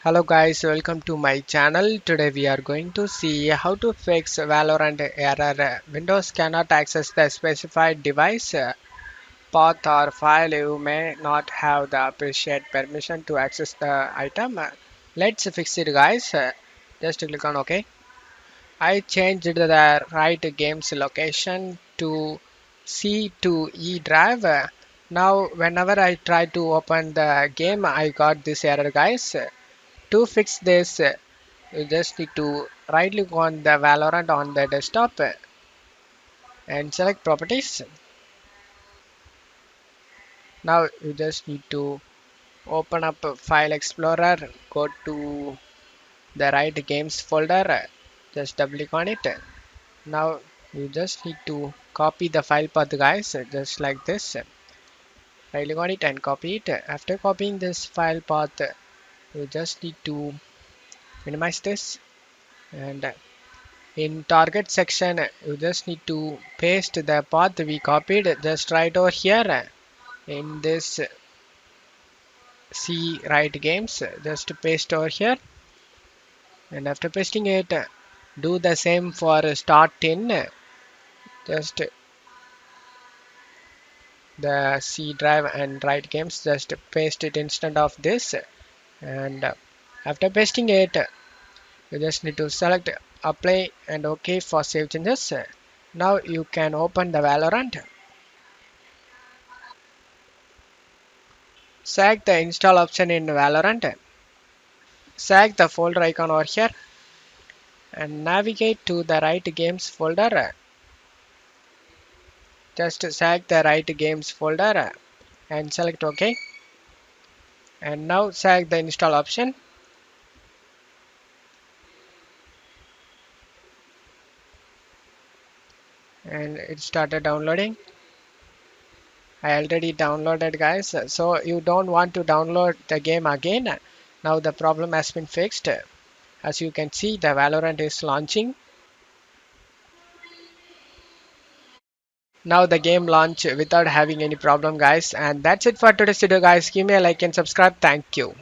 Hello guys, welcome to my channel. Today we are going to see how to fix Valorant error. Windows cannot access the specified device, path or file. You may not have the appropriate permission to access the item. Let's fix it guys. Just click on OK. I changed the right game's location to C2E drive. Now whenever I try to open the game, I got this error guys. To fix this, you just need to right click on the Valorant on the desktop and select properties. Now you just need to open up File Explorer, go to the right games folder, just double click on it. Now you just need to copy the file path guys, just like this. Right click on it and copy it. After copying this file path, you just need to minimize this, and in target section you just need to paste the path we copied just right over here in this C right games, just paste over here, and after pasting it do the same for start in, just the C drive and right games, just paste it instead of this, and after pasting it you just need to select apply and OK for save changes. Now you can open the Valorant. Select the install option in Valorant. Select the folder icon over here and navigate to the right games folder. Just select the right games folder and select OK. And now select the install option. And it started downloading. I already downloaded guys. So you don't want to download the game again. Now the problem has been fixed. As you can see, the Valorant is launching. Now the game launch without having any problem guys, and that's it for today's video guys. Give me a like and subscribe. Thank you.